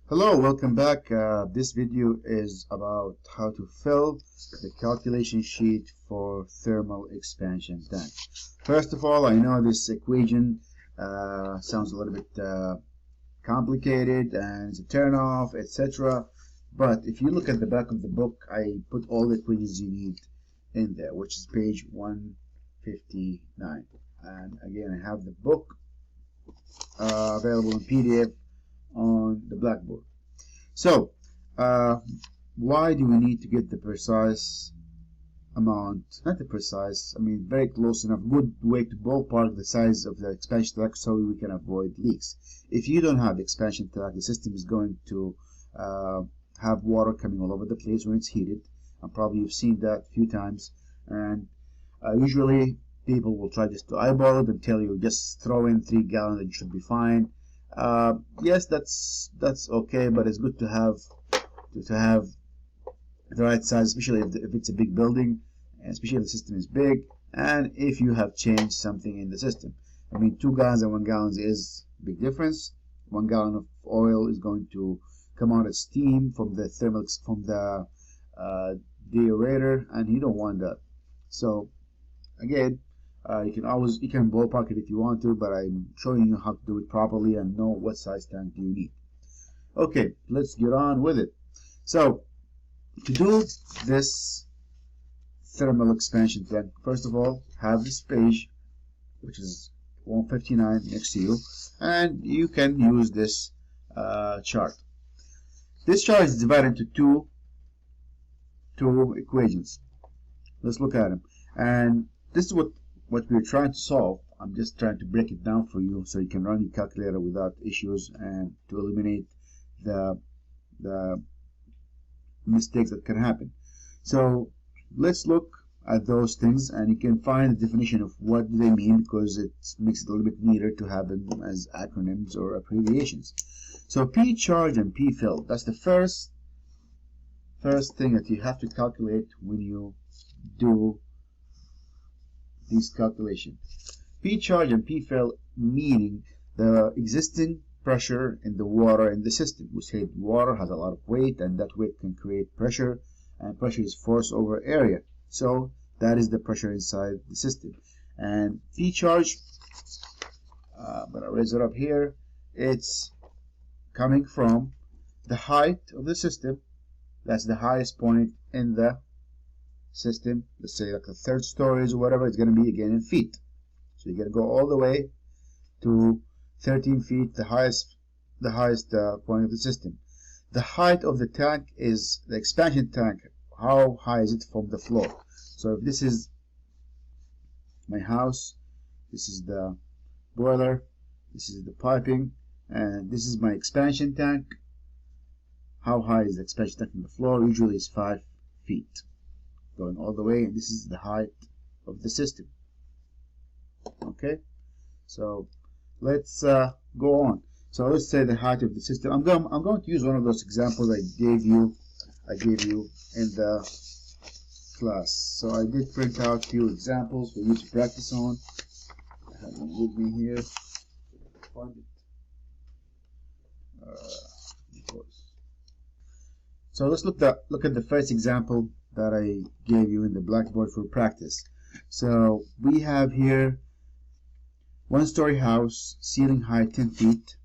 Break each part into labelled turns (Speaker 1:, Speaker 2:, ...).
Speaker 1: Hello, welcome back. This video is about how to fill the calculation sheet for thermal expansion tank. First of all, I know this equation sounds a little bit complicated and it's a turn-off, etc. But if you look at the back of the book, I put all the equations you need in there, which is page 159. And again, I have the book available in PDF on the blackboard. So why do we need to get the precise amount, not the precise, I mean very close enough, good way to ballpark the size of the expansion tank so we can avoid leaks. If you don't have expansion tank, the system is going to have water coming all over the place when it's heated, and probably you've seen that a few times. And usually people will try just to eyeball it and tell you just throw in 3 gallons and you should be fine. Yes, that's okay, but it's good to have the right size, especially if it's a big building, especially if the system is big, and if you have changed something in the system. I mean, 2 gallons and 1 gallon is a big difference. 1 gallon of oil is going to come out as steam from the deaerator, and you don't want that. So again, you can ballpark it if you want to, but I'm showing you how to do it properly and know what size tank do you need. Okay, let's get on with it. So to do this thermal expansion tank, first of all, have this page, which is 159 next to you, and you can use this chart. This chart is divided into two equations. Let's look at them. And this is what we're trying to solve. I'm just trying to break it down for you so you can run your calculator without issues and to eliminate the mistakes that can happen. So let's look at those things, and you can find the definition of what they mean, because it makes it a little bit neater to have them as acronyms or abbreviations. So P charge and P fill, that's the first thing that you have to calculate when you do these calculations. P charge and P fill meaning the existing pressure in the water in the system. We said water has a lot of weight, and that weight can create pressure, and pressure is force over area. So that is the pressure inside the system. And P charge, I'm going to raise it up here, it's coming from the height of the system. That's the highest point in the system. Let's say like the 3rd stories or whatever, it's going to be again in feet. So you're going to go all the way to 13 feet, the highest point of the system. The height of the tank is the expansion tank. How high is it from the floor? So if this is my house, this is the boiler, this is the piping, and this is my expansion tank. How high is the expansion tank from the floor? Usually it's 5 feet. Going all the way, and this is the height of the system. Okay, so let's go on. So let's say the height of the system. I'm going to use one of those examples I gave you in the class. So I did print out a few examples for you to practice on. I have them with me here. Find it. So let's look at the first example that I gave you in the blackboard for practice. So we have here 1-story house, ceiling height 10 feet,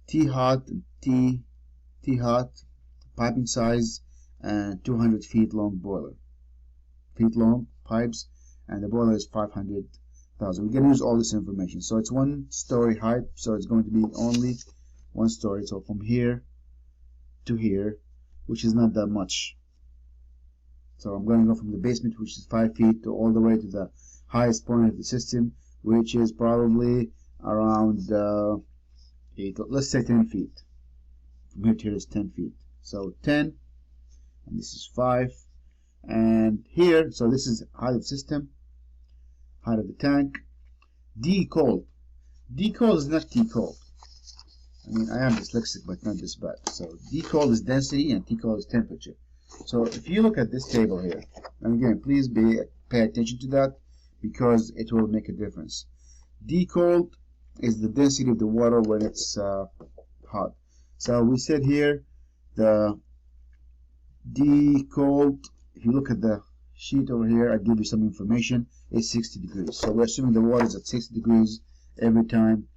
Speaker 1: T-hot, piping size, and 200 feet long boiler. Feet long pipes, and the boiler is 500,000. We're going to use all this information. So it's 1-story height, so it's going to be only 1 story. So from here to here, which is not that much. So I'm going to go from the basement, which is 5 feet, to all the way to the highest point of the system, which is probably around 8, let's say 10 feet. From here to here is 10 feet. So 10, and this is 5, and here, so this is height of the system, height of the tank. D cold. D cold is not T cold. I mean, I am dyslexic, but not this bad. So D cold is density, and T cold is temperature. So if you look at this table here, and again, please pay attention to that, because it will make a difference. D cold is the density of the water when it's hot. So we said here the D cold, if you look at the sheet over here, I give you some information, is 60 degrees. So we're assuming the water is at 60 degrees every time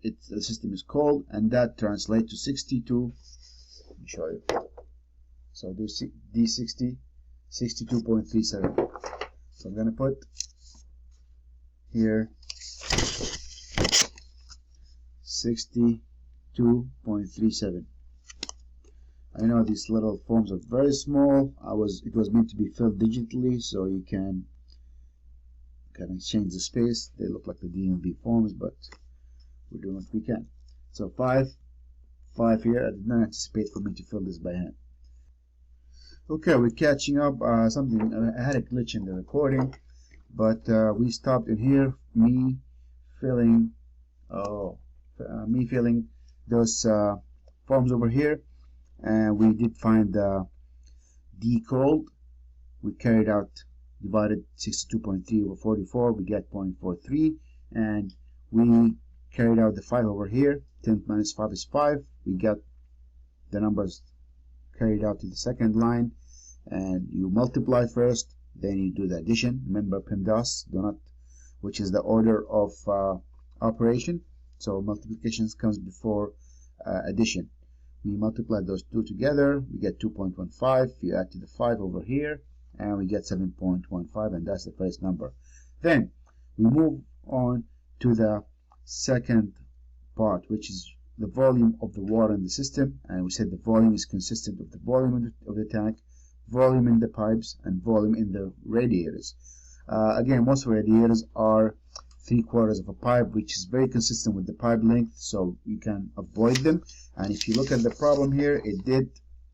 Speaker 1: the system is cold, and that translates to 62. Let me show you. So do D60, 62.37. So I'm going to put here 62.37. I know these little forms are very small. It was meant to be filled digitally, so you can kind of change the space. They look like the DMV forms, but we're doing what we can. So 5 here. I did not anticipate for me to fill this by hand. Okay, we're catching up. Something I had a glitch in the recording, but we stopped in here. Me filling those forms over here, and we did find the D cold. We carried out, divided 62.3 over 44, we get 0.43, and we carried out the 5 over here. 10 minus 5 is 5. We got the numbers carried out to the second line, and you multiply first, then you do the addition. Remember PEMDAS, which is the order of operation. So multiplications comes before addition. We multiply those two together, we get 2.15. You add to the 5 over here, and we get 7.15, and that's the first number. Then we move on to the second part, which is the volume of the water in the system, and we said the volume is consistent of the volume of the tank, volume in the pipes, and volume in the radiators. Again, most radiators are 3/4 of a pipe, which is very consistent with the pipe length, so you can avoid them. And if you look at the problem here,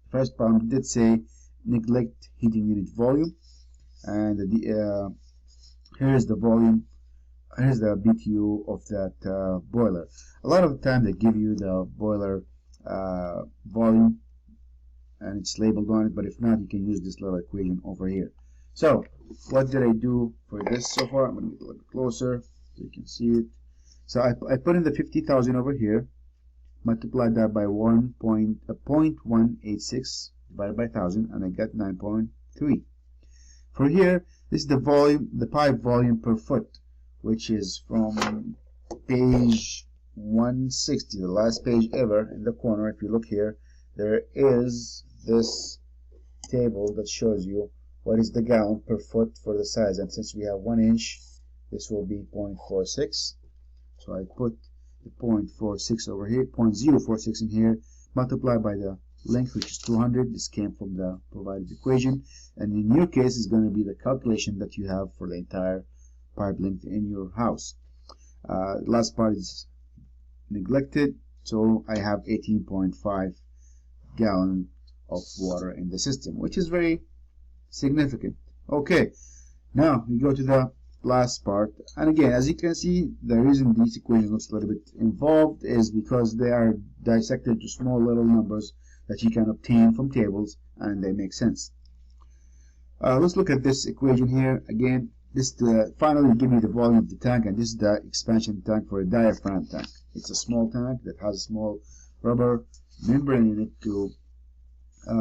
Speaker 1: first problem did say neglect heating unit volume, and here's the volume. Here's the BTU of that boiler. A lot of the time they give you the boiler volume and it's labeled on it, but if not, you can use this little equation over here. So what did I do for this so far? I'm going to get a little bit closer so you can see it. So I put in the 50,000 over here, multiplied that by 0.186 divided by 1,000, and I got 9.3. For here, this is the volume, the pipe volume per foot, which is from page 160, the last page ever in the corner. If you look here, there is this table that shows you what is the gallon per foot for the size, and since we have 1 inch, this will be 0.46. So I put the 0.46 over here, 0.046 in here, multiplied by the length, which is 200. This came from the provided equation, and in your case, it's going to be the calculation that you have for the entire pipe length in your house. Last part is neglected, so I have 18.5 gallon of water in the system, which is very significant. Okay, now we go to the last part, and again, as you can see, the reason these equations looks a little bit involved is because they are dissected to small little numbers that you can obtain from tables, and they make sense. Let's look at this equation here again. This finally give me the volume of the tank, and this is the expansion tank for a diaphragm tank. It's a small tank that has a small rubber membrane in it to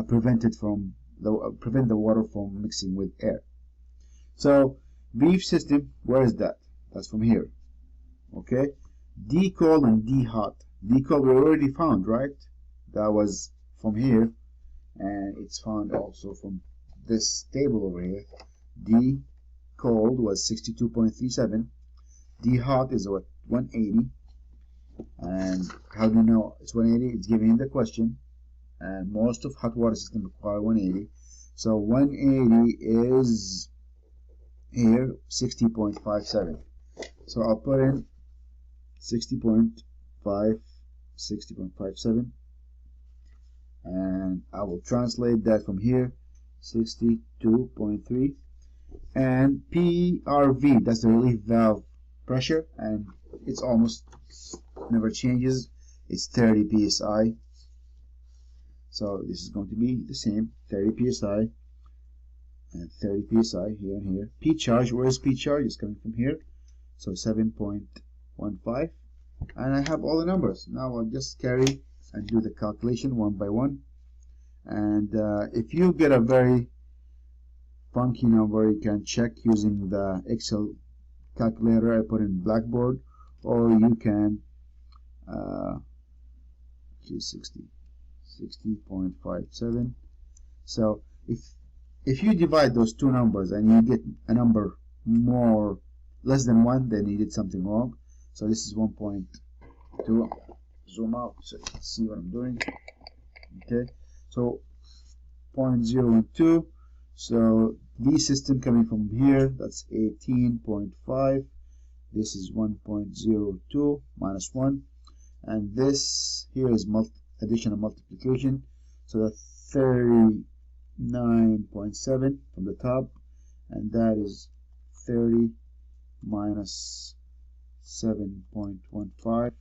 Speaker 1: prevent the water from mixing with air. So beef system, where is that? That's from here. Okay, D cold and D hot. D cold we already found, right? That was from here, and it's found also from this table over here. D cold was 62.37. D hot is what, 180. And how do you know it's 180? It's given in the question, and most of hot water systems require 180. So 180 is here 60.57. So I'll put in 60.57, and I will translate that from here, 62.3, and PRV, that's the relief valve pressure, and it's almost never changes. It's 30 psi. So this is going to be the same, 30 psi and 30 psi here and here. P charge, where is P charge? It's coming from here. So 7.15, and I have all the numbers. Now I'll just carry and do the calculation one by one. And if you get a very funky number, you can check using the Excel calculator I put in Blackboard, or you can 60.57. So if you divide those two numbers and you get a number less than 1, then you did something wrong. So this is 1.2. Zoom out so you can see what I'm doing. Okay, so 0.012. So the system coming from here, that's 18.5. This is 1.02 minus 1, and this here is additional multiplication. So that's 39.7 from the top, and that is 30 minus 7.15.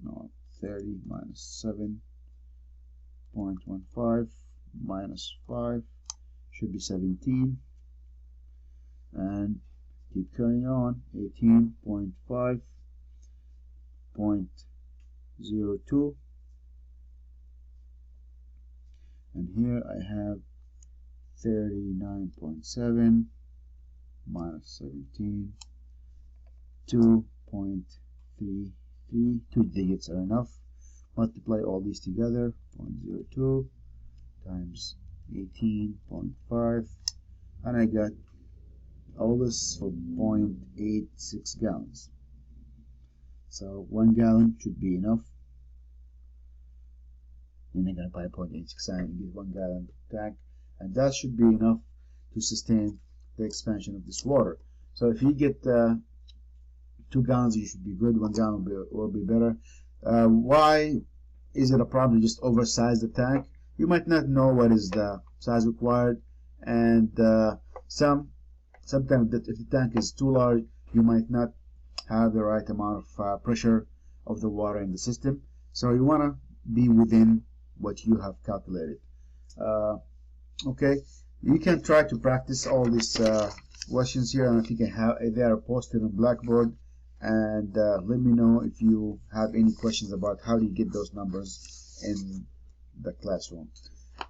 Speaker 1: No, 30 minus 7.15 minus 5 should be 17, and keep carrying on. 18.5.02, and here I have 39.7 minus 17, 2.33. 2 digits are enough. Multiply all these together. 0.02 times 18.5, and I got all this for 0.86 gallons. So 1 gallon should be enough. You're not going to buy 0.86 and get 1 gallon tank, and that should be enough to sustain the expansion of this water. So if you get 2 gallons, you should be good. 1 gallon will be better. Why is it a problem to just oversize the tank? You might not know what is the size required, and sometimes if the tank is too large, you might not have the right amount of pressure of the water in the system. So you want to be within what you have calculated. Okay, you can try to practice all these questions here, and if you can have they are posted on Blackboard. And let me know if you have any questions about how do you get those numbers in the classroom.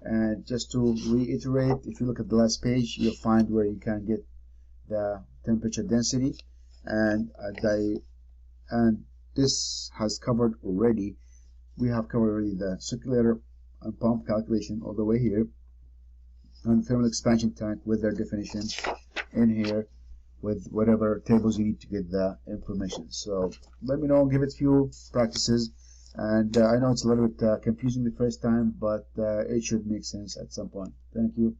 Speaker 1: And just to reiterate, if you look at the last page, you'll find where you can get the temperature density, and this has covered already. We have covered already the circulator and pump calculation all the way here, and thermal expansion tank with their definition in here, with whatever tables you need to get the information. So let me know, give it a few practices, and I know it's a little bit confusing the first time, but it should make sense at some point. Thank you.